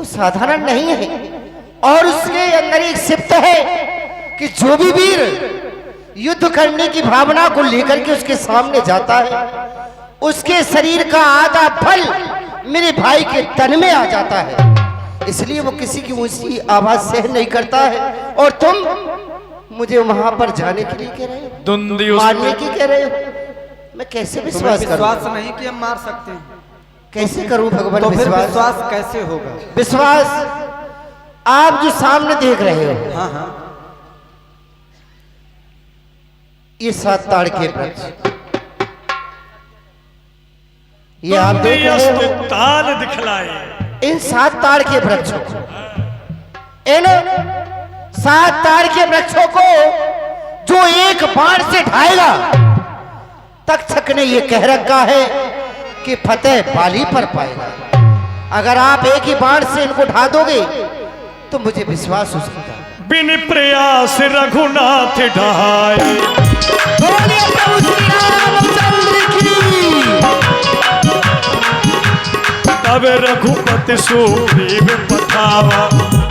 वो साधारण नहीं है, और उसके अंदर एक सिप्त है कि जो भी वीर युद्ध करने की भावना को लेकर के उसके सामने जाता है, उसके शरीर का आधा फल मेरे भाई के तन में आ जाता है। इसलिए वो किसी की ऊंची आवाज सहन नहीं करता है। और तुम मुझे वहां पर जाने के लिए कह रहे हो, मारने की कह रहे हो। मैं कैसे विश्वास करूं? विश्वास नहीं कि हम मार सकते हैं। कैसे करूं भगवान? तो फिर विश्वास कैसे होगा? विश्वास आप जो सामने देख रहे हो, हाँ हाँ, ये 7 ताड़ के वृक्ष, ये आप देख रहे हो, ताल दिखलाए इन 7 ताड़ के वृक्षों को, इन 7 ताड़ के वृक्षों को जो एक बाण से ढाएगा, तक्षक ने ये कह रखा है कि फतेह बाली पर पाएगा। अगर आप एक ही बाण से इनको ढा दोगे तो मुझे विश्वास हो सकता है। बिन प्रयास रघुनाथ ढाए, बोलिए प्रभु श्री रामचंद्र की। तब रघुपति सुग्रीव पठावा,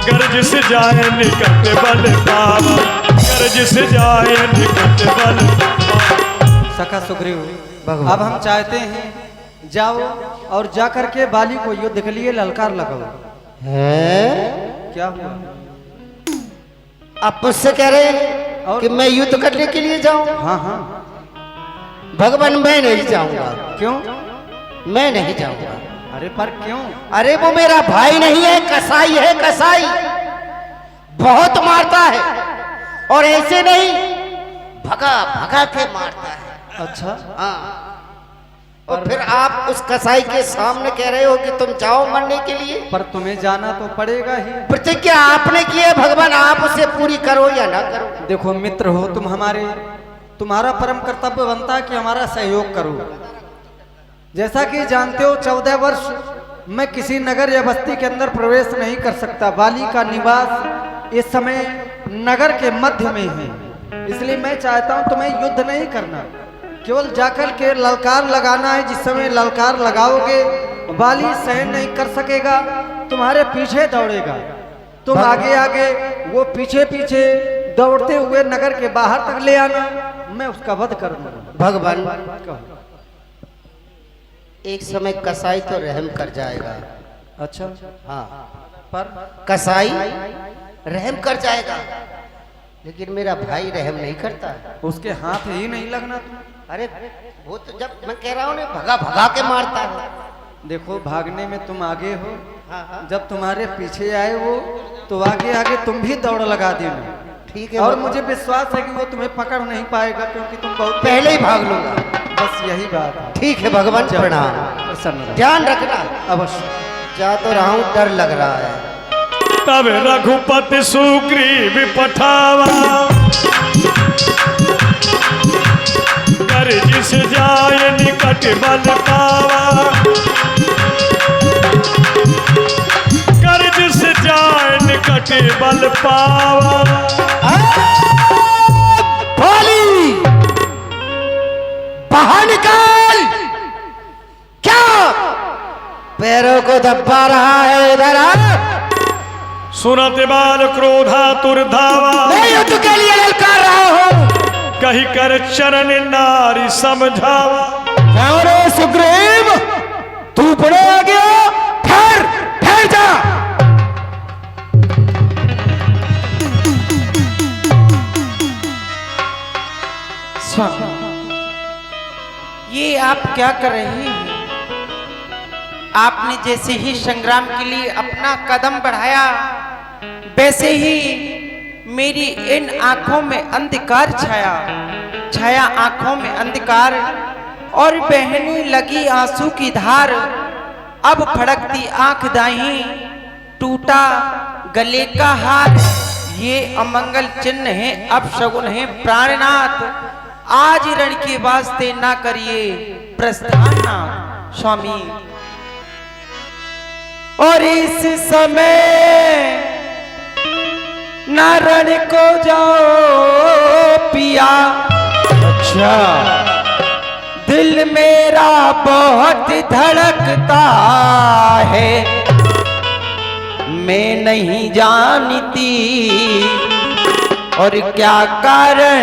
गर्ज से जाए निकट बल पावा, गर्ज से जाए निकट बल पावा। सखा सुग्रीव, अब हम चाहते हैं जाओ और जाकर के बाली को युद्ध के लिए ललकार लगाओ। है क्या हुआ? आप मुझसे कह रहे हैं कि मैं युद्ध करने के लिए जाऊं? हाँ हाँ। भगवान मैं नहीं जाऊंगा। क्यों? मैं नहीं जाऊंगा। अरे पर क्यों? अरे वो मेरा भाई नहीं है, कसाई है, कसाई बहुत मारता है, और ऐसे नहीं भगा भगा के मारता है। अच्छा हाँ, और फिर आप उस कसाई के सामने कह रहे हो कि तुम जाओ मरने के लिए? पर तुम्हें जाना तो पड़ेगा ही। प्रतिज्ञा आपने की है भगवान, आप उसे पूरी करो या ना करो। देखो मित्र हो तुम हमारे, तुम्हारा परम कर्तव्य बनता है कि हमारा सहयोग करो। जैसा कि जानते हो 14 वर्ष मैं किसी नगर या बस्ती के अंदर प्रवेश नहीं कर सकता। बाली का निवास इस समय नगर के मध्य में है, इसलिए मैं चाहता हूं तुम्हें युद्ध नहीं करना, केवल जाकर के ललकार लगाना है। जिस समय ललकार लगाओगे बाली सहन नहीं कर सकेगा, तुम्हारे पीछे दौड़ेगा, तुम आगे आगे, वो पीछे पीछे दौड़ते हुए नगर के बाहर तक ले आना, मैं उसका वध कर दूंगा। भगवान एक समय कसाई तो रहम कर जाएगा। अच्छा हाँ, पर कसाई रहम कर जाएगा, लेकिन मेरा भाई रहम नहीं करता। उसके हाथ ही नहीं लगना तुम। अरे वो तो जब मैं कह रहा हूँ ना भगा भगा के मारता है। देखो भागने में तुम आगे हो, हाँ हाँ जब तुम्हारे पीछे आए वो तो आगे आगे तुम भी दौड़ लगा देना। ठीक है, और मुझे विश्वास है कि वो तुम्हें पकड़ नहीं पाएगा, क्योंकि तुम बहुत पहले ही भाग लूंगा। बस यही बात है। ठीक है भगवान, प्रणाम, प्रसन्न ध्यान रखना। अवश्य। जा तो रहा हूँ, डर लग रहा है। तब रघुपति सुग्रीव पठावा, गर्ज से जाए निकट बल पावा, गर्ज से जाए निकट बल पावा। बाली बाहर निकाल। क्या पैरों को दबा रहा है? इधर आ। सुनत बाल क्रोधातुर धावा, मैं युद्ध के लिए ललकार रहा हूँ। कही कर चरण नारी समझावा। अरे सुग्रीव, तू बड़े आ गया, ठहर ठहर जा। ये आप क्या कर रही हैं? आपने जैसे ही संग्राम के लिए अपना कदम बढ़ाया, वैसे ही मेरी इन आंखों में अंधकार छाया आंखों में अंधकार, और बहने लगी आंसू की धार। अब फड़कती आंख दाही, टूटा गले का हार। ये अमंगल चिन्ह है, अपशगुन है प्राणनाथ। आज रण के वास्ते ना करिए प्रस्थान स्वामी। और इस समय नारण को जाओ पिया। अच्छा, दिल मेरा बहुत धड़कता है, नहीं जानती और क्या कारण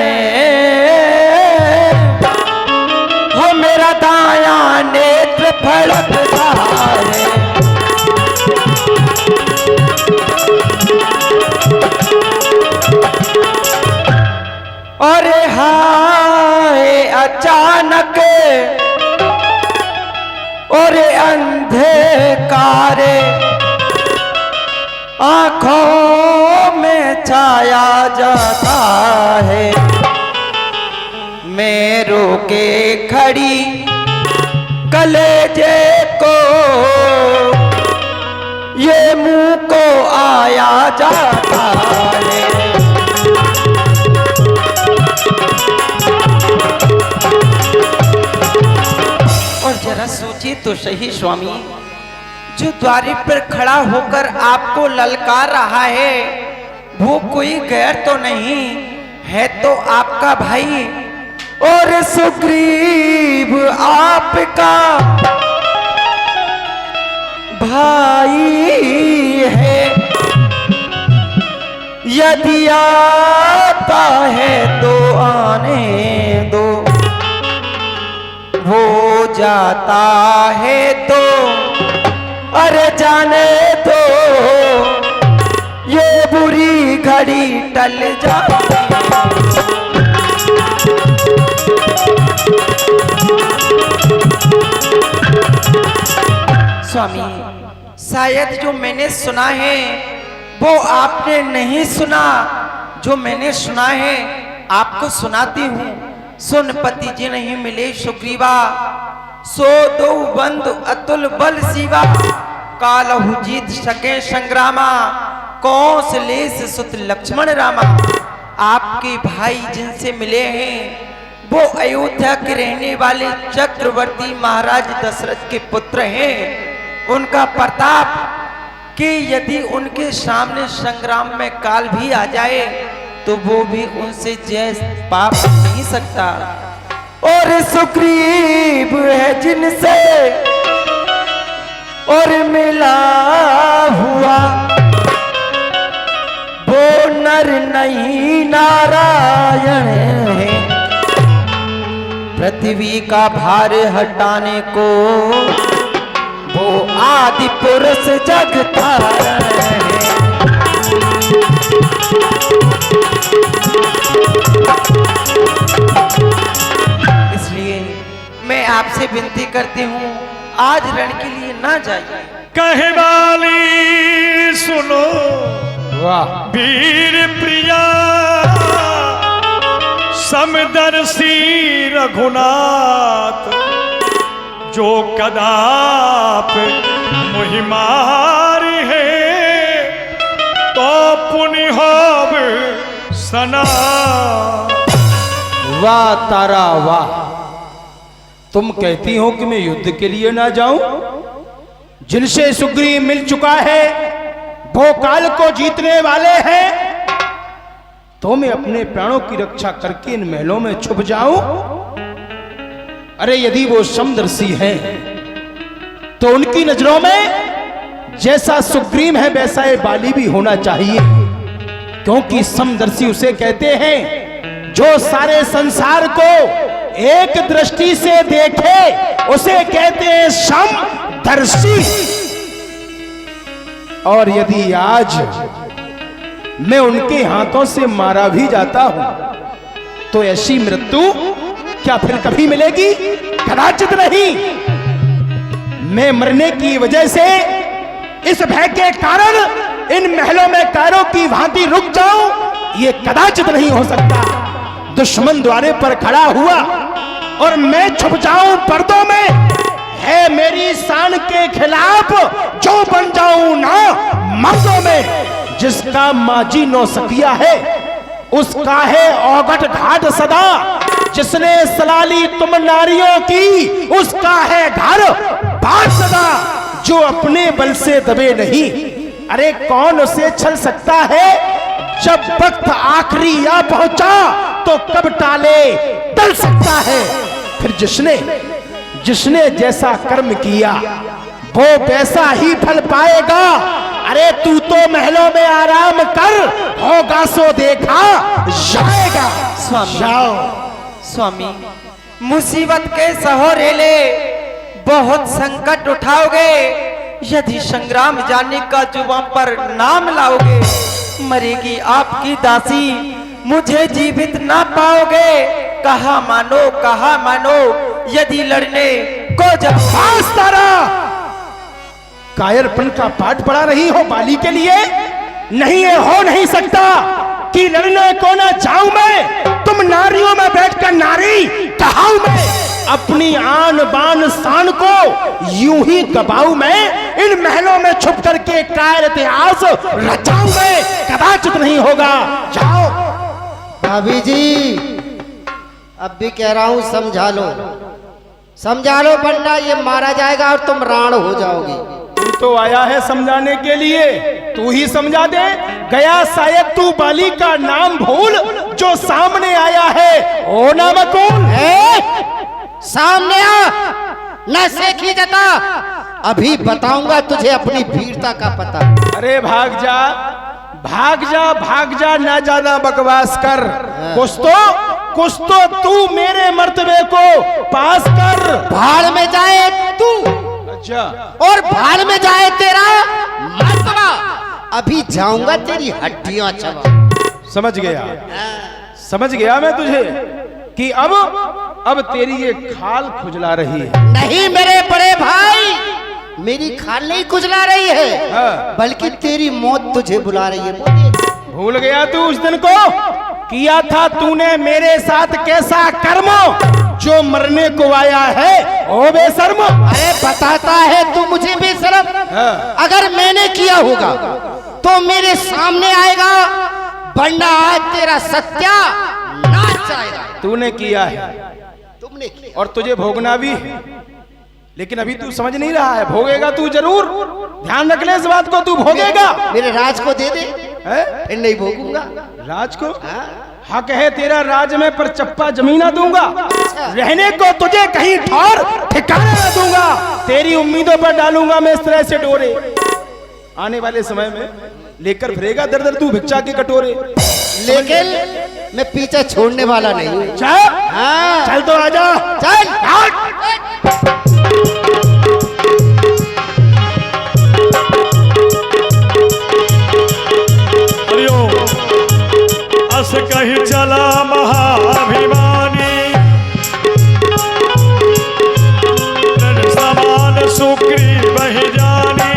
हो मेरा दाया नेत्र फड़कता है। और हाय अचानक और अंधकार आंखों में छाया जाता है। मैं रोके खड़ी कलेजे को ये मुंह को आया जाता है। और जरा सोचिए तो सही स्वामी, जो द्वारे पर खड़ा होकर आपको ललकार रहा है वो कोई गैर तो नहीं है, तो आपका भाई और सुग्रीव आपका भाई है। यदि आता है तो आने दो, हो जाता है तो अरे जाने दो, ये बुरी घड़ी टल जाती है। स्वामी, शायद जो मैंने सुना है वो आपने नहीं सुना, जो मैंने सुना है आपको सुनाती हूँ। सुन पति जी नहीं मिले सुग्रीवा, सो दो बंधु अतुल बल शिवा, कालहु जीत सके संग्रामा, कौशलेश सुत लक्ष्मण रामा। आपके भाई जिनसे मिले हैं वो अयोध्या के रहने वाले चक्रवर्ती महाराज दशरथ के पुत्र हैं। उनका प्रताप कि यदि उनके सामने संग्राम में काल भी आ जाए तो वो भी उनसे जय पा नहीं सकता। और सुग्रीव है जिनसे और मिला हुआ, वो नर नहीं नारायण है। पृथ्वी का भार हटाने को वो आदि पुरुष जगतारण है। इसलिए मैं आपसे विनती करती हूँ आज रण के लिए ना जाइए। कहे वाली सुनो वीर प्रिया, समदर्शी रघुनाथ, जो कदाप मुहिमार है तो पुण्य होब सना। वाह तारा वाह, तुम कहती हो कि मैं युद्ध के लिए ना जाऊं? जिनसे सुग्रीव मिल चुका है वो काल को जीतने वाले हैं, तो मैं अपने प्राणों की रक्षा करके इन महलों में छुप जाऊं? अरे यदि वो समदर्शी हैं तो उनकी नजरों में जैसा सुग्रीव है वैसा ये बाली भी होना चाहिए, क्योंकि समदर्शी उसे कहते हैं जो सारे संसार को एक दृष्टि से देखे, उसे कहते हैं समदर्शी। और यदि आज मैं उनके हाथों से मारा भी जाता हूं तो ऐसी मृत्यु क्या फिर कभी मिलेगी? कदाचित नहीं। मैं मरने की वजह से इस भय के कारण इन महलों में कायरों की भांति रुक जाऊं, ये कदाचित नहीं हो सकता। दुश्मन द्वारे पर खड़ा हुआ और मैं छुप जाऊं पर्दों में, है मेरी शान के खिलाफ जो बन जाऊं ना मर्दों में। जिसका माजी नौसखिया है उसका है औगट घाट सदा, जिसने सलाली तुम नारियों की उसका है घर बात सदा। जो अपने बल से दबे नहीं, अरे कौन उसे छल सकता है? जब वक्त आखिरी आ पहुंचा तो कब टाले टल सकता है। फिर जिसने जैसा कर्म किया वो वैसा ही फल पाएगा। अरे तू तो महलों में आराम कर, होगा सो देखा जाएगा। स्वामी जाओ। स्वामी, मुसीबत के सहोरेले बहुत संकट उठाओगे, यदि संग्राम जाने का जुबान पर नाम लाओगे, मरेगी आपकी दासी, मुझे जीवित ना पाओगे। कहा मानो यदि लड़ने को जाओ। खास तारा कायरपन का पाठ पढ़ा रही हो बाली के लिए? नहीं, ये हो नहीं सकता कि लड़ने को ना जाऊं मैं। तुम नारियों में बैठकर नारी कहाऊं मैं, अपनी आन बान शान को यूं ही गबाऊं मैं, इन महलों में छुप करके कायर इतिहास रचाऊं मैं, कदाचित नहीं होगा। जाओ। भाभी जी, अब भी कह रहा हूं समझा लो वरना ये मारा जाएगा और तुम राण हो जाओगी। तू तो आया है समझाने के लिए, तू ही समझा दे। गया शायद तू बाली का नाम भूल, जो सामने आया है ओ नाम कौन है? सामने आ, न सेखी जता, अभी बताऊंगा तुझे अपनी वीरता का पता। अरे भाग जा, ना ज्यादा बकवास कर। कुछ तो तू मेरे मर्तबे को पास कर। भाड़ में जाए तू अच्छा, और भाड़ में जाए तेरा मर्तबा, अभी जाऊंगा तेरी हड्डियां चबा। समझ गया मैं तुझे कि अब तेरी ये खाल खुजला रही है। नहीं मेरे बड़े भाई, मेरी खाल नहीं खुजला रही है, हाँ। बल्कि तेरी मौत तुझे बुला रही है। भूल गया तू उस दिन को? किया था तूने मेरे साथ कैसा कर्म, जो मरने को आया है ओ बेशर्म। अरे बताता है तू मुझे बेशरम। हाँ। अगर मैंने किया होगा तो मेरे सामने आएगा, वरना आज तेरा सत्या नाच जाएगा। तूने किया है, तुमने किया और तुझे भोगना भी है, लेकिन अभी तू समझ नहीं रहा है। भोगेगा तू जरूर, ध्यान रख ले इस बात को, तू भोगेगा। मेरे राज को दे दे, है? फिर नहीं भोगूंगा। राज को हाँ? हक है तेरा राज में, पर चप्पा जमीना दूंगा। रहने को तुझे कहीं ठौर ठिकाने न दूंगा। तेरी उम्मीदों पर डालूंगा मैं इस तरह से डोरे। आने वाले समय में लेकर फिरेगा दर दर तू भिक्षा के कटोरे। लेकिन मैं पीछे छोड़ने वाला नहीं हूँ। चल, हाँ। चल तो आजा। चल। अस कहीं चला महाभिमानी, समान सुग्रीव बहि जानी।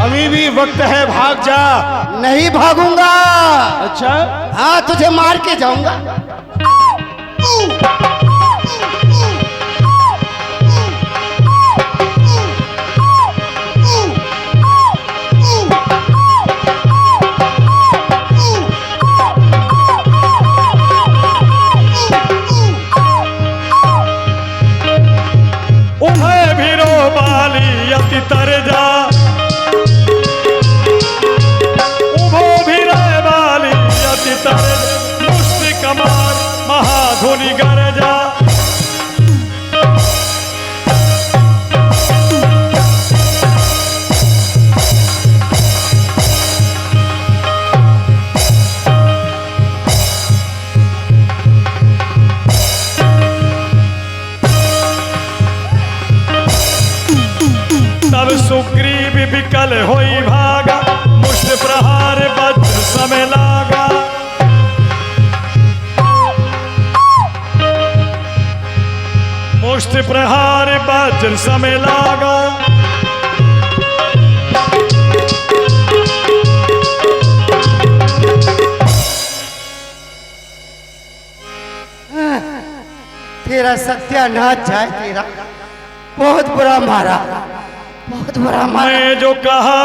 अभी भी वक्त है, भाग जा। नहीं भागूंगा। अच्छा, हाँ, तुझे मार के जाऊंगा। उन्हें भी रो बाली अति तर जा, उभो भी रे बाली अति तर, मुष्टि कमान महाधुनि गरजा। तब सुग्रीव विकल होई भागा, मुष्ट प्रहार वज्र समय लागा। मुष्ट प्रहार वज्र समय लागा। तेरा सत्यानाश जाए तेरा। बहुत बुरा मारा, बहुत बुरा मारा। मैं जो कहा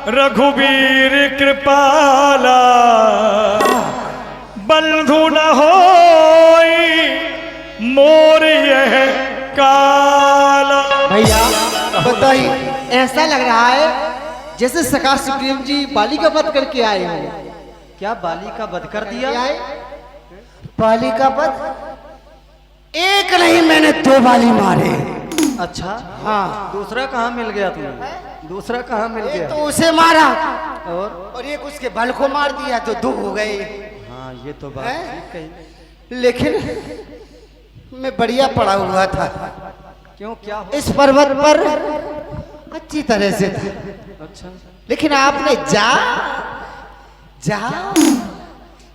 रघुवीर कृपाला, बंधु न होई मोर यह काला। भैया बताइए, ऐसा लग रहा है जैसे सका सुग्रीव जी बाली का वध करके आए हो। क्या बाली का वध कर दिया? बाली का वध? एक नहीं, मैंने 2 बाली मारे। अच्छा, हाँ, दूसरा कहाँ मिल गया तुम्हें? दूसरा कहाँ मिल एक गया? तो उसे मारा और एक उसके बल को मार दिया, तो 2 हो गए। हाँ, ये तो बात हैं? ठीक कही। लेकिन मैं बढ़िया पड़ा हुआ था, क्यों, क्या हो? इस पर्वत पर अच्छी तरह से था। अच्छा, लेकिन आपने जा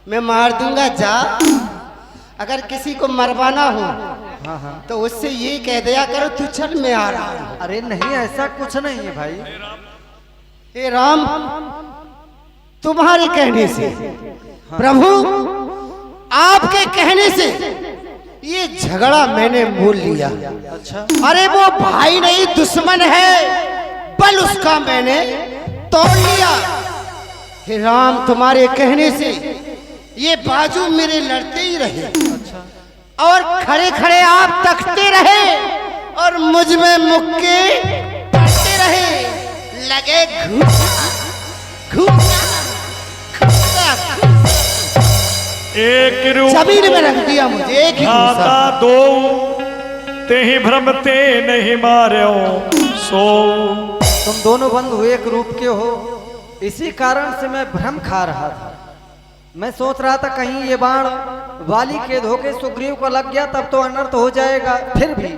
मैं मार दूंगा, जा। अगर किसी को मरवाना हो हाँ हाँ। तो उससे ये कह दिया करो, तू चल मैं आ रहा हूं। अरे नहीं, ऐसा कुछ नहीं है भाई। हे राम, तुम्हारे कहने से, प्रभु आपके कहने से ये झगड़ा मैंने मोल लिया। अच्छा, अरे वो भाई नहीं, दुश्मन है, बल उसका मैंने तोड़ लिया। हे राम, तुम्हारे कहने से ये बाजू मेरे लड़ते ही रहे। अच्छा, और खड़े खड़े आप तकते रहे और मुझ में मुक्के पड़ते रहे। लगे घूमना एक रूप जमीन में रख दिया मुझे, एक ही घूसा। खाता 2 ते ही भ्रमते नहीं मार्यो सो। तुम दोनों बंधु एक रूप के हो, इसी कारण से मैं भ्रम खा रहा था। मैं सोच रहा था कहीं ये बाण वाली के धोखे सुग्रीव को लग गया तब तो अनर्थ हो जाएगा। फिर भी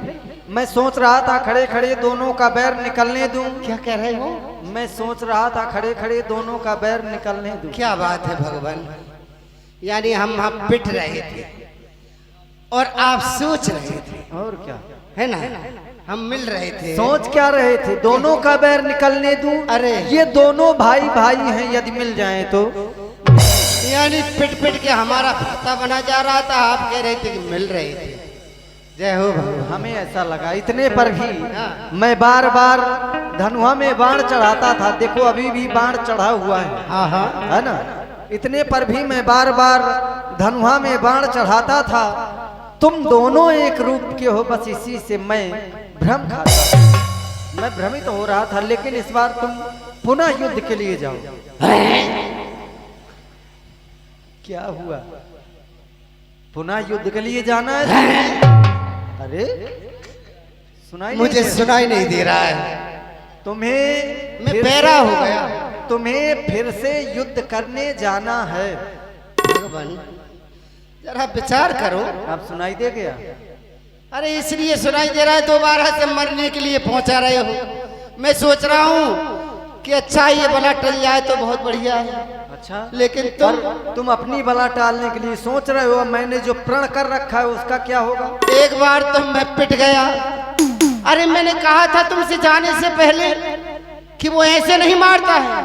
मैं सोच रहा था खड़े खड़े दोनों का बैर निकलने दूं। क्या कह रहे हो? मैं सोच रहा था खड़े खड़े दोनों का बैर निकलने दूं। क्या बात है भगवान, यानी हम पिट रहे थे और आप सोच रहे थे, और क्या है ना? हम मिल रहे थे। सोच क्या रहे थे? दोनों का बैर निकलने दूं। अरे ये दोनों भाई भाई हैं, यदि मिल जाएं तो। यानी पिट पिट के हमारा खाता बना जा रहा था, आप कह रहे थे कि मिल रहे थे। जय हो भगवान। हमें ऐसा लगा, इतने पर भी मैं बार बार धनुआ में बाण चढ़ाता था। देखो अभी भी बाण चढ़ा हुआ है, हाँ हाँ, है ना? इतने पर भी मैं बार बार धनुआ में बाण चढ़ाता था। तुम दोनों एक रूप के हो, बस इसी से मैं भ्रम खाता, मैं भ्रमित हो रहा था। लेकिन इस बार तुम पुनः युद्ध के लिए जाओ। क्या हुआ? पुनः युद्ध के लिए जाना है? अरे सुनाई नहीं मुझे दे- सुनाई नहीं दे रहा है, तुम्हें मैं फिर बहरा से- हो गया। तुम्हें फिर से युद्ध करने जाना है। भगवान जरा विचार करो। अब सुनाई दे गया? अरे इसलिए सुनाई दे रहा है, दोबारा से मरने के लिए पहुंचा रहे हो। मैं सोच रहा हूँ कि अच्छा ये बला टल जाए तो बहुत बढ़िया है। अच्छा, लेकिन तुम अपनी बला टालने के लिए सोच रहे हो। मैंने जो प्रण कर रखा है उसका क्या होगा? एक बार तो मैं पिट गया। अरे मैंने कहा था तुमसे जाने से पहले कि वो ऐसे नहीं मारता है,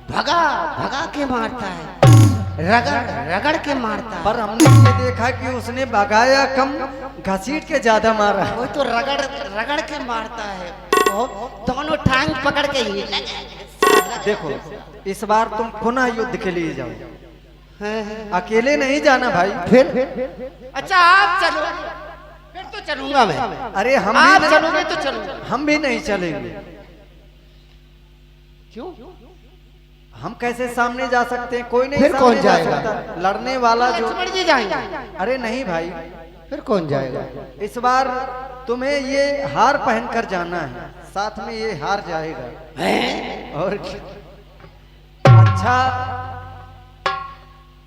भगा भगा के मारता है, रगड़ रगड़ के मारता है। पर हमने ये देखा कि उसने भगाया कम, घसीट के ज्यादा मारा है। वो तो रगड़ रगड़ के मारता है, वो दोनों टांग पकड़ के ही। देखो इस बार तुम पुनः युद्ध के लिए जाओ, हैं? अकेले नहीं जाना भाई। फिर अच्छा आप चलो, फिर तो चलूंगा मैं। अरे हम आप भी चलोगे तो चलूंगा। हम भी नहीं चलेंगे। क्यों? हम कैसे सामने जा सकते हैं? कोई नहीं फिर सामने कौन जा जाएगा? सकता। लड़ने वाला जो। लक्ष्मण जी जाएंगे। अरे नहीं भाई, फिर कौन जाएगा? इस बार तुम्हें ये हार पहनकर जाना है, साथ में ये हार जाएगा। और अच्छा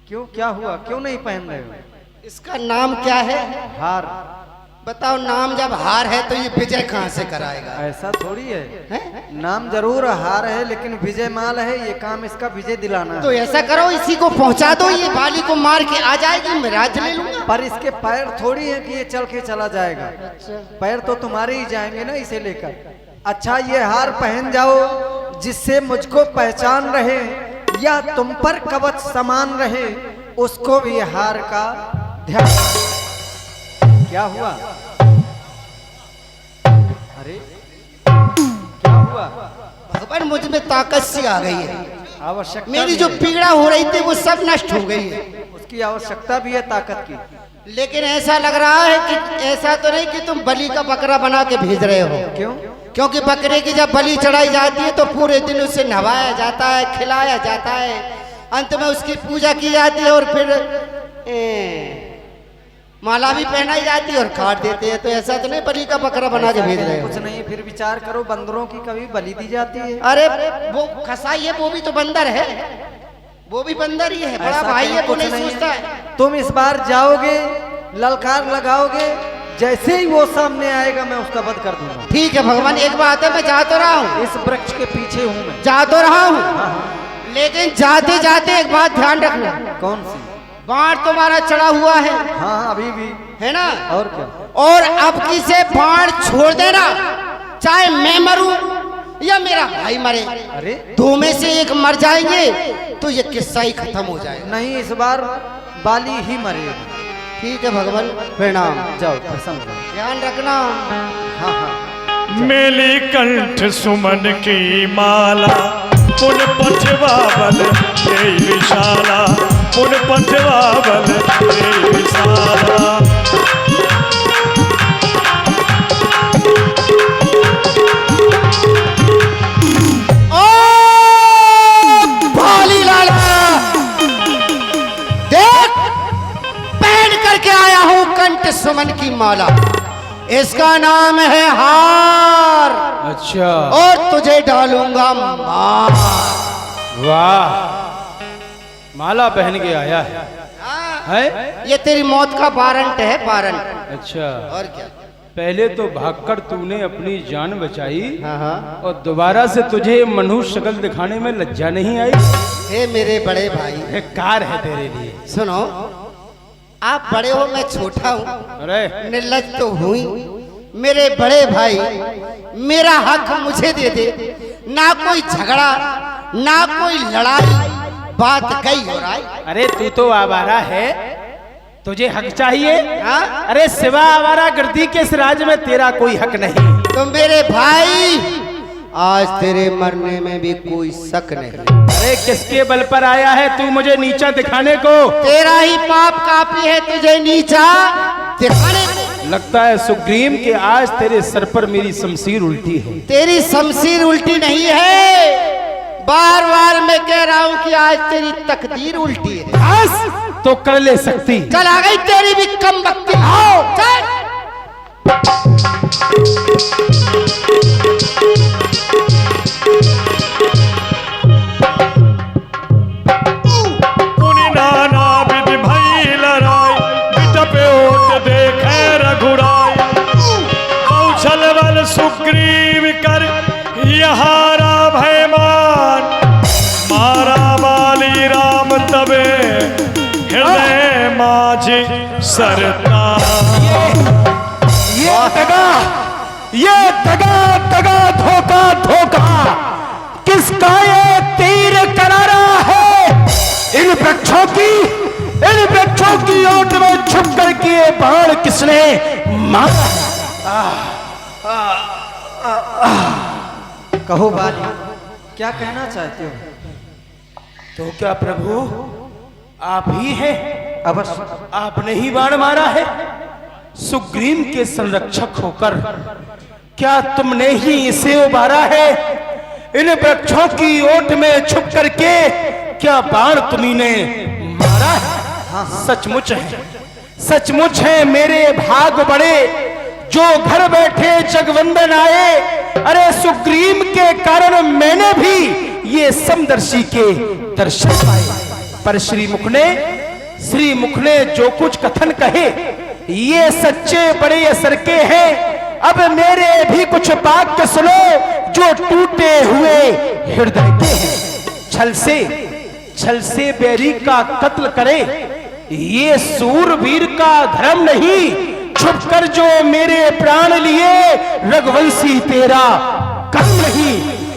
क्यों, क्या हुआ? क्यों नहीं पहन रहे हो? इसका नाम क्या है? हार। बताओ, नाम जब हार है तो ये विजय कहाँ से कराएगा? ऐसा थोड़ी है, हैं? नाम जरूर हार है लेकिन विजय माल है। ये काम इसका विजय दिलाना तो है। ऐसा करो, इसी को पहुंचा दो, ये बाली को मार के आ जाएगी, मैं राज्य ले लूंगा। पर इसके पैर थोड़ी है कि ये चल के चला जाएगा। पैर तो तुम्हारे ही जाएंगे ना इसे लेकर। अच्छा ये हार पहन जाओ जिससे मुझको पहचान रहे, या तुम पर कवच समान रहे, उसको भी हार का ध्यान। क्या हुआ? अरे क्या हुआ? भगवान मुझ में ताकत सी आ गई है, आवश्यकता मेरी भी जो है। पीड़ा हो रही थी वो सब नष्ट हो गई है। उसकी आवश्यकता भी है ताकत की। लेकिन ऐसा लग रहा है कि ऐसा तो नहीं कि तुम बलि का बकरा बना के भेज रहे हो। क्यों? क्योंकि बकरे की जब बलि चढ़ाई जाती है तो पूरे दिन उसे नहवाया जाता है, खिलाया जाता है, अंत में उसकी पूजा की जाती है और फिर माला भी पहनाई जाती है और काट देते हैं, तो ऐसा तो नहीं बलि का बकरा बना के भेज रहे कुछ हो? नहीं, फिर विचार करो, बंदरों की कभी बलि दी जाती है? अरे वो कसाई है, वो भी तो बंदर है, वो भी बंदर ही है, बड़ा ऐसा भाई कहीं है, वो कुछ नहीं नहीं सोचता है। है। तुम इस बार जाओगे, ललकार लगाओगे, जैसे ही वो सामने आएगा मैं उसका वध कर दूंगा। ठीक है भगवान, एक बात है, मैं जा तो रहा हूँ, इस वृक्ष के पीछे हूँ मैं। जा तो रहा हूँ, लेकिन जाते जाते एक बात ध्यान रखना, कौन सी? बाण तुम्हारा चढ़ा हुआ है, हाँ अभी भी है ना? और क्या? और अब किसे बाण छोड़ देना, चाहे मैं मरूं या मेरा भाई मरे, अरे दो में से एक मर जाएंगे तो ये किस्सा ही खत्म हो जाएगा। नहीं, इस बार बाली ही मरेगा। ठीक है भगवान, प्रणाम, जाओ प्रसन्न जाओ। ध्यान रखना। हाँ हाँ, मेली कंठ सुमन की माला, पुन पठवावल ये विशाला, पुन पठवावल ये विशाला। ओ भाली लाला, देख पहन करके आया हूं कंठ सुमन की माला, इसका नाम है हार, अच्छा, और तुझे डालूंगा मार। वाह, माला पहन के आया है? ये तेरी मौत का वारंट है, वारंट। अच्छा, और क्या? पहले तो भागकर तूने अपनी जान बचाई, हाँ हाँ। और दोबारा से तुझे मनुष्य शक्ल दिखाने में लज्जा नहीं आई? हे मेरे बड़े भाई, धिक्कार है तेरे लिए। सुनो, आप बड़े हो, मैं छोटा हूँ, अरे निर्लज तो हुई, मेरे बड़े भाई मेरा हक मुझे दे दे, ना कोई झगड़ा ना कोई लड़ाई, बात गई हो रहा है। अरे तू तो आवारा है, तुझे हक चाहिए? हाँ? अरे सिवा आवारा गर्दी के इस राज्य में तेरा कोई हक नहीं। तो मेरे भाई आज तेरे मरने में भी कोई शक नहीं। अरे किसके बल पर आया है तू मुझे नीचा दिखाने को? तेरा ही पाप काफी है तुझे नीचा दिखाने को। लगता है सुग्रीव के आज तेरे सर पर मेरी शमशीर उल्टी है। तेरी शमशीर उल्टी नहीं है, बार बार मैं कह रहा हूँ कि आज तेरी तकदीर उल्टी है। बस तो कर ले सकती। चल आ गई तेरी भी कम बख्ती। आओ चल। पुनि नाना विधि भई लड़ाई, बिटपे ओट देखे रघुराई। कौशल बल सुग्रीव कर यहारा भयमान, मारा बाली राम तबे हृदय माझी सरता। ये दगा दगा धोखा धोखा किसका ये तीर करारा है? इन वृक्षों की ओट में छुप करके बाण किसने मारा? कहो बाली, क्या कहना चाहते हो? तो क्या प्रभु आप ही हैं? अवश्य। आपने ही बाण मारा है? सुग्रीव के संरक्षक होकर क्या तुमने ही इसे उबारा है? इन वृक्षों की ओट में छुप करके क्या बाण तुम्ही ने मारा है? सचमुच है मेरे भाग बड़े, जो घर बैठे जगवंदन आए। अरे सुग्रीव के कारण मैंने भी ये समदर्शी के दर्शन पाए। पर श्री मुख ने जो कुछ कथन कहे ये सच्चे बड़े असर के हैं। अब मेरे भी कुछ वाक्य सुनो जो टूटे हुए हृदय के हैं। छल से बैरी का कत्ल करे ये सूरवीर का धर्म नहीं। छुपकर जो मेरे प्राण लिए रघुवंशी तेरा कर्म नहीं।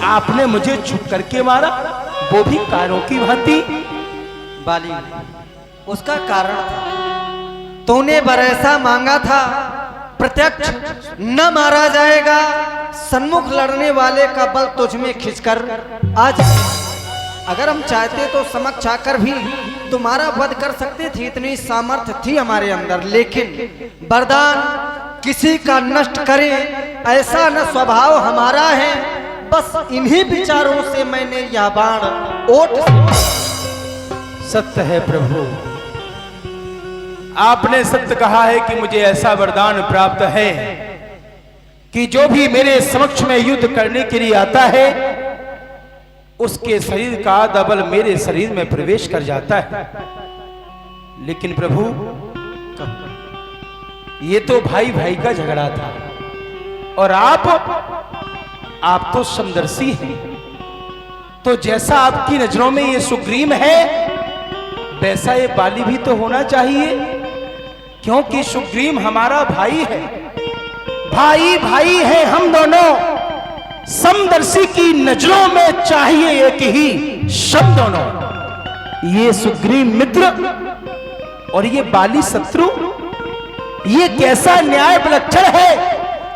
आपने मुझे छुप करके मारा, वो भी कारों की भांति। बाली, उसका कारण था तूने बरैसा मांगा था, प्रत्यक्ष न मारा जाएगा, सन्मुख लड़ने वाले का बल तुझ में खिंचकर आज अगर हम चाहते तो समक्ष आकर भी तुम्हारा वध कर सकते थे, इतनी सामर्थ्य थी हमारे अंदर। लेकिन वरदान किसी का नष्ट करे ऐसा न स्वभाव हमारा है। बस इन्हीं विचारों से मैंने यह बाण ओट। सत्य है प्रभु, आपने सत्य कहा है कि मुझे ऐसा वरदान प्राप्त है कि जो भी मेरे समक्ष में युद्ध करने के लिए आता है उसके शरीर का आधा बल मेरे शरीर में प्रवेश कर जाता है। लेकिन प्रभु, ये तो भाई भाई का झगड़ा था और आप तो समदर्शी हैं, तो जैसा आपकी नजरों में ये सुग्रीव है वैसा ये बाली भी तो होना चाहिए, क्योंकि सुग्रीव हमारा भाई है, भाई भाई है हम दोनों। समदर्शी की नजरों में चाहिए एक ही शब्द दोनों। ये सुग्रीव मित्र और ये बाली शत्रु, ये कैसा न्याय विलक्षण है।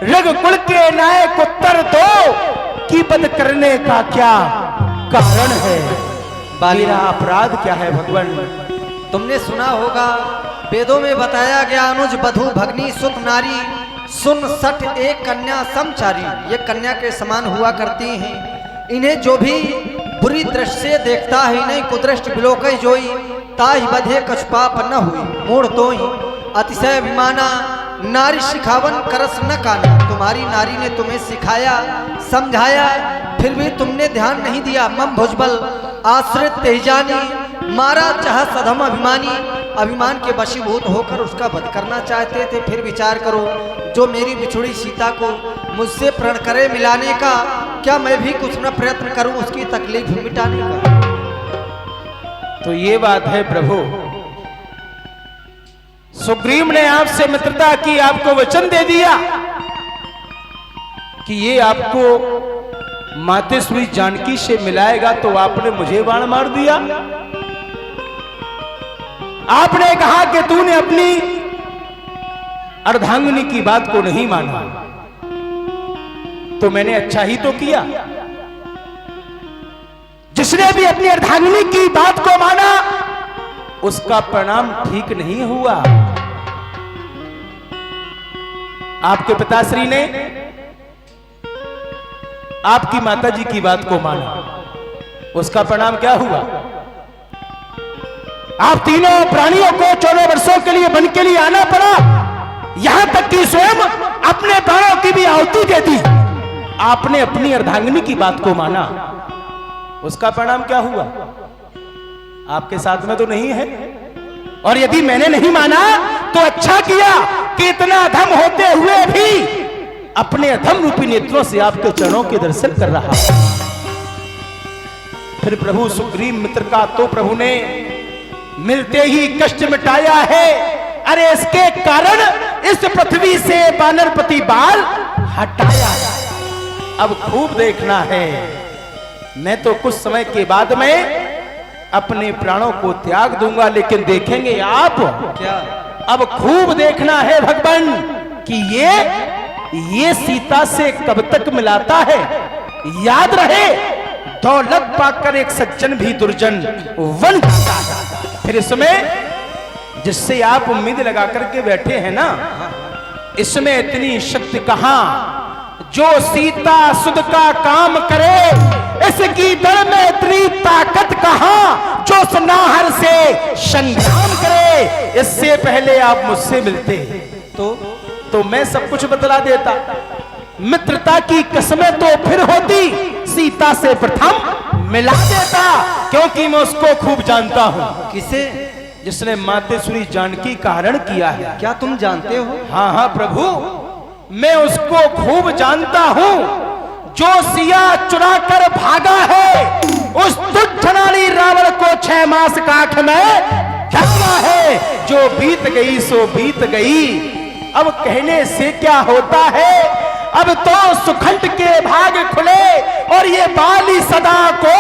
रघुकुल के नायक उत्तर दो कि वध करने का क्या कारण है, मेरा अपराध क्या है भगवान। तुमने सुना होगा वेदों में बताया गया, अनुज बधु भगनी सुत नारी सुन सठ एक कन्या समचारी। ये कन्या के समान हुआ करती हैं। इन्हें जो भी बुरी दृष्टि से देखता है, इन्हें कुदृष्ट बिलोकय जोई ताहि बधे कछ पाप न हुई मूढ़ तो ही अतिशय विमाना नारी शिखावन करस न काना। तुम्हारी नारी ने तुम्हें सिखाया समझाया, फिर भी तुमने ध्यान नहीं दिया। मम भुजबल आश्रित तेजानी मारा चाह सधम अभिमानी। अभिमान के वशीभूत होकर उसका वध करना चाहते थे। फिर विचार करो, जो मेरी बिछुड़ी सीता को मुझसे प्रण करे मिलाने का, क्या मैं भी कुछ न प्रयत्न करूं उसकी तकलीफ मिटाने का। तो ये बात है प्रभु, सुग्रीव ने आपसे मित्रता की, आपको वचन दे दिया कि ये आपको मातेश्वरी जानकी से मिलाएगा, तो आपने मुझे बाण मार दिया। आपने कहा कि तूने अपनी अर्धांगिनी की बात को नहीं माना, तो मैंने अच्छा ही तो किया। जिसने भी अपनी अर्धांगिनी की बात को माना उसका परिणाम ठीक नहीं हुआ। आपके पिताश्री ने आपकी माताजी की बात को माना, उसका परिणाम क्या हुआ? आप तीनों प्राणियों को 14 वर्षों के लिए वन के लिए आना पड़ा, यहां तक कि स्वयं अपने प्राणों की भी आहुति दे दी। आपने अपनी अर्धांगिनी की बात को माना, उसका परिणाम क्या हुआ? आपके साथ में तो नहीं है। और यदि मैंने नहीं माना तो अच्छा किया कि इतना अधम होते हुए भी अपने अधम रूपी नेत्रों से आपके चरणों के दर्शन कर रहा। फिर प्रभु सुग्रीव मित्र का तो प्रभु ने मिलते ही कष्ट मिटाया है। अरे इसके कारण इस पृथ्वी से वानरपति बाल हटाया। अब खूब देखना है, मैं तो कुछ समय के बाद में अपने प्राणों को त्याग दूंगा, लेकिन देखेंगे आप क्या? अब खूब देखना है भगवान कि ये सीता से कब तक मिलाता है। याद रहे, दौलत पाकर एक सज्जन भी दुर्जन वन जाता है। फिर इसमें जिससे आप उम्मीद लगा करके बैठे हैं ना, इसमें इतनी शक्ति कहां जो सीता सुध का काम करे। इसकी दल में इतनी ताकत कहां जो सनाहर से संग्राम करे। इससे पहले आप मुझसे मिलते तो मैं सब कुछ बतला देता। मित्रता की कसमें तो फिर होती, सीता से प्रथम मिला देता, क्योंकि मैं उसको खूब जानता हूं। किसे? जिसने मातेश्वरी जानकी का हरण किया है। क्या तुम जानते हो? हाँ हाँ प्रभु, मैं उसको खूब जानता हूं। जो सिया चुरा कर भागा है, उस तुच्छनाली रावण को 6 मास का आंख में जाना है। जो बीत गई सो बीत गई, अब कहने से क्या होता है। अब तो सुखंड के भाग खुले और ये बाली सदा को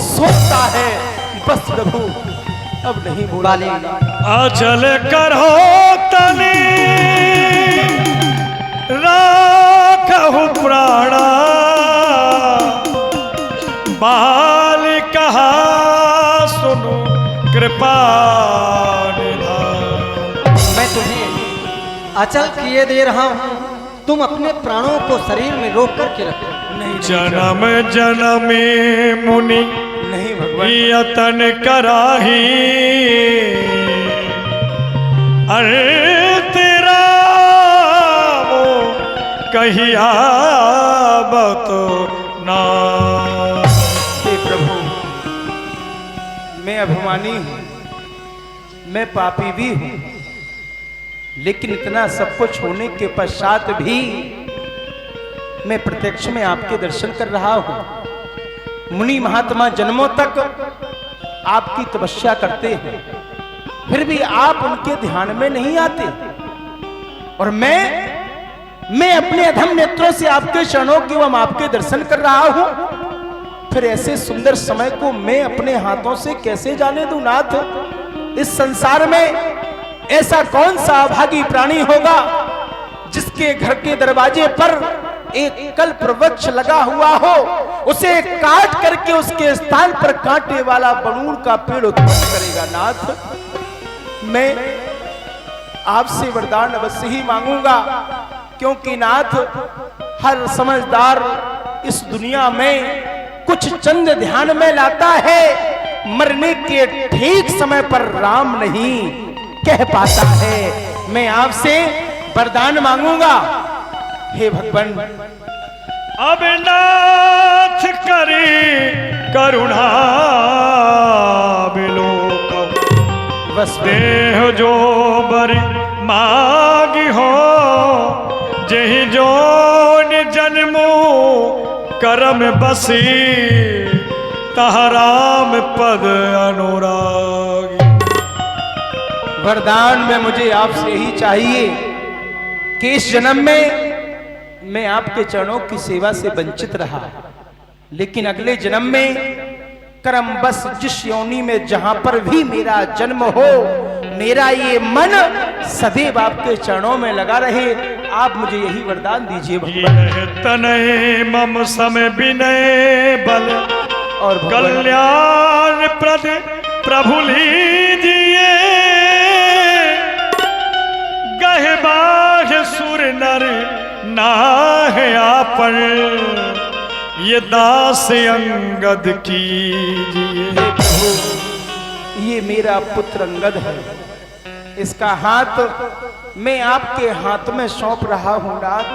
सोचता है। बस प्रभु अब नहीं बोला। अचल करो तनी राखहु प्राणा, बाल कहा सुनो कृपा निधान। मैं तुम्हें अचल किए दे रहा हूं, तुम अपने प्राणों को शरीर में रोक करके रखो। जन्म जन्मी मुनि नहीं भगवान, यतन कराही, अरे तेरा वो कहिया बतो ना। हे प्रभु, मैं अभिमानी हूं, मैं पापी भी हूं, लेकिन इतना सब कुछ होने के पश्चात भी मैं प्रत्यक्ष में आपके दर्शन कर रहा हूं। मुनि महात्मा जन्मों तक आपकी तपस्या करते हैं, फिर भी आप उनके ध्यान में नहीं आते, और मैं अपने अधम नेत्रों से आपके चरणों के एवं आपके दर्शन कर रहा हूं। फिर ऐसे सुंदर समय को मैं अपने हाथों से कैसे जाने दूं नाथ? इस संसार में ऐसा कौन सा अभागी प्राणी होगा जिसके घर के दरवाजे पर एक कल्प वृक्ष लगा हुआ हो, उसे काट करके उसके स्थान पर कांटे वाला बड़ूर का पेड़ उत्पन्न करेगा नाथ। मैं आपसे वरदान अवश्य ही मांगूंगा, क्योंकि नाथ हर समझदार इस दुनिया में कुछ चंद ध्यान में लाता है, मरने के ठीक समय पर राम नहीं कह पाता है। मैं आपसे वरदान मांगूंगा, हे भगवान। अब नाथ करी करुणा बिलोक, बस देह जो बरी मागी हो, जही जोन जन्मो करम बसी, तहराम पद अनुरागी। वरदान में मुझे आपसे यही चाहिए कि इस जन्म में मैं आपके चरणों की सेवा से वंचित रहा, लेकिन अगले जन्म में कर्म बस जिस योनि में जहां पर भी मेरा जन्म हो, मेरा ये मन सदैव आपके चरणों में लगा रहे। आप मुझे यही वरदान दीजिए भगवान। तनय मम समय विनय बल, और कल्याण प्रद प्रभु लीजिए, गहे बाढ़ सुर नर नाहे आपन, ये दास अंगद कीजिए। हे प्रभु, ये मेरा पुत्र अंगद है, इसका हाथ मैं आपके हाथ में सौंप रहा हूं नाथ।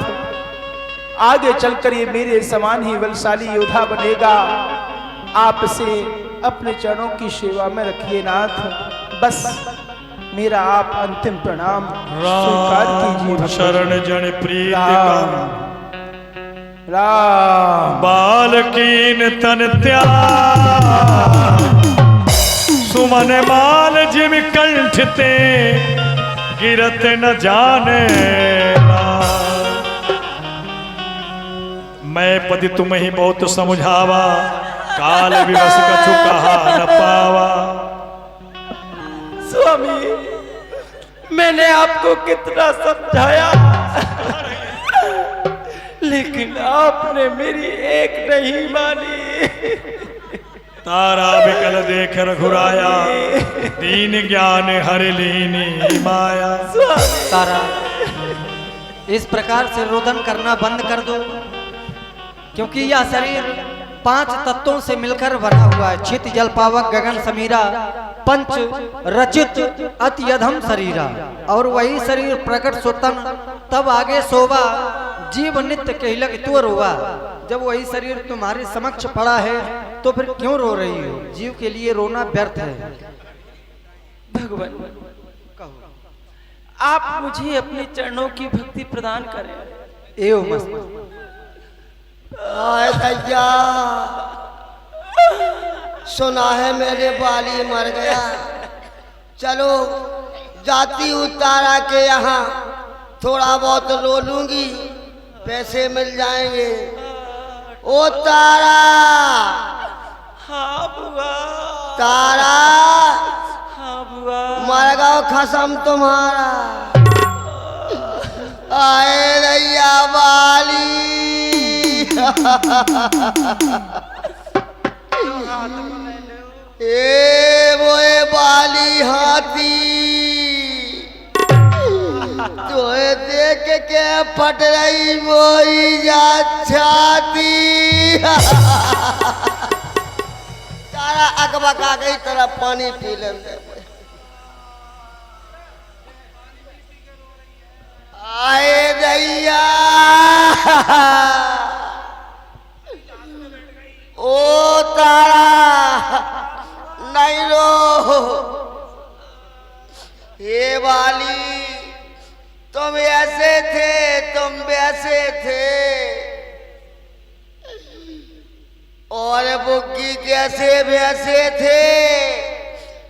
आगे चलकर ये मेरे समान ही बलशाली योद्धा बनेगा। आप इसे अपने चरणों की सेवा में रखिए नाथ। बस मेरा आप अंतिम प्रणाम स्वीकार कीजिए। शरण जन प्रीत राम राम। बालकीन तन त्याग, सुमन माल जिम कंठते, गिरत न जाने ना। मैं पति तुम ही बहुत समझावा, काल विवश कछु कहा न पावा। स्वामी, मैंने आपको कितना समझाया, लेकिन आपने मेरी एक नहीं मानी। तारा बिकल देख रघुराया, दीन ज्ञान हर लीनी माया। तारा, इस प्रकार से रोदन करना बंद कर दो, क्योंकि यह शरीर 5 तत्वों से मिलकर बना हुआ है। चित जल पावक गगन समीरा, पंच रचित अति अधम शरीरा। और वही शरीर प्रकट सोतन तब आगे शोभा, जीव नित्य कहलक तू रोवा। जब वही शरीर तुम्हारे समक्ष पड़ा है तो फिर क्यों रो रही हो? जीव के लिए रोना व्यर्थ है। भगवान, आप मुझे अपने चरणों की भक्ति प्रदान करें। एवं मस्त आए भैया, सुना है मेरे बाली मर गया। चलो जाती हूँ तारा के यहाँ, थोड़ा बहुत रो लूंगी, पैसे मिल जाएंगे। ओ तारा, हाँ बुआ, तारा, हाँ बुआ। मर गओ खसम तुम्हारा। आए रैया बाली। ए मोए बाली हाथी, तोहे देख के फट रही मोई जा छाती। तारा अकबका गई, तरह पानी पी ले। तुम ऐसे थे, तुम वैसे थे, और बुग्गी कैसे वैसे थे,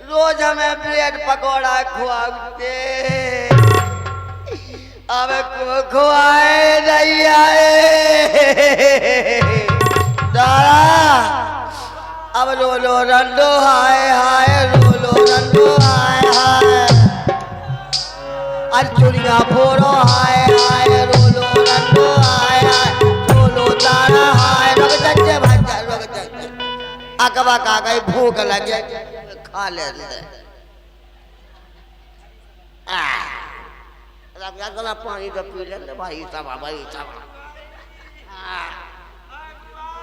रोज हमें ब्रेड पकौड़ा खुआते, अब खुआए नहीं आए दादा। अब रोलो रंडो हाय हाय, रोलो रंडो हाय हाय, चूड़िया फोड़ो हाय हाय, रोलो रंडो हाय हाय, रोलो तारा हाय। रुक जा भाई, रुक जा, अकबा का गई भूख लगे खा ले। गला पानी तो पी ले भाई सब, भाई सब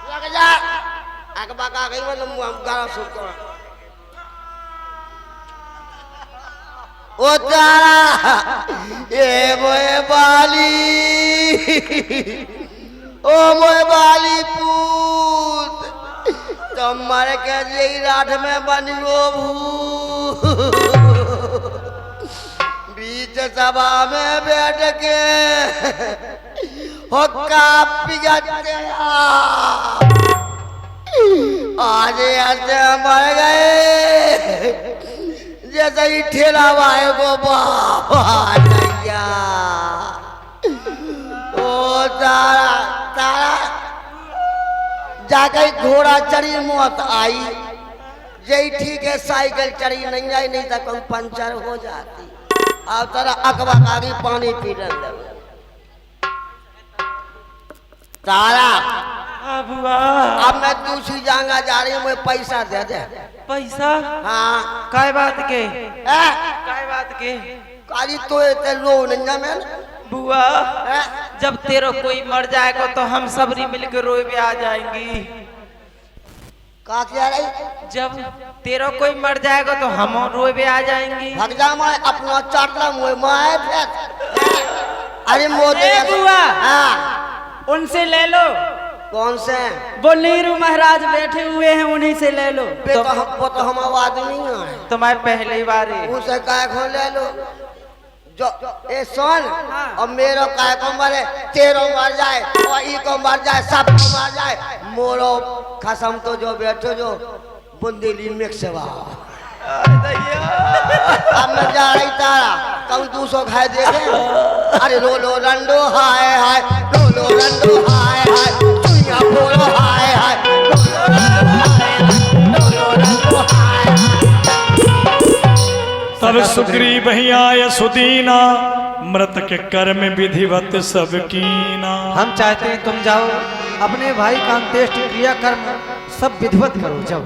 रुक जा, अकबा का गई मतलब गाना सुनता ओ तारा ये मोए बाली, ओ मोए बाली पूत, तुम मर के यही रात में बनियो भूत, बीच सभा में बैठ के हुक्का पिघलते आज ऐसे मर गए जैसे ही ठेला वाले को बाबा नैया। ओ तारा तारा जाकर घोड़ा चढ़ी मौत आई, यही ठीक है साइकिल चढ़ी नहीं आई, नहीं तो कोई पंचर हो जाती। अब तारा अकबा कागी पानी पी रहे तारा। अब मैं दूसरी जगह जा रही हूँ, मुझे पैसा दे दे। पैसा? हाँ काय बात के? है? काय बात के? काली तो ते रो नहीं मैं बुआ, जब तेरा कोई मर जाएगा तो हम सबरी मिलकर रोए भी आ जाएंगी। का क्या रही? जब तेरा कोई मर जाएगा तो हम रोए भी आ जाएंगी। भग जा मैं अपना चाटला मुझे मैं फिर। अरे मोदी बुआ, हाँ उनसे ले लो। कौन से? वो नीरू महाराज बैठे हुए हैं, उन्हीं से ले लो। तो हम आदमी है, तुम्हारे पहली बार है। उनसे काय खो ले लो जो ए सुन। और मेरो काय को मरे, तेरो मर जाए और ई को मर जाए, सब को मर जाए, मोरो कसम तो जो बैठो जो बुंदेली मिक्स हुआ। अब मैं जा रही तारा, कब 200 खाए देखे। अरे रोलो रंडो हाय हाय, रोलो रंडो हाय हाय, चुनिया फोड़ो हाय हाय, रोलो रंडो हाय हाय। तब सुग्रीव आय सुदीना, मृत के कर्म विधिवत सब कीना। हम चाहते हैं तुम जाओ, अपने भाई का अंत्येष्टि क्रिया कर्म सब विधिवत करो, जाओ।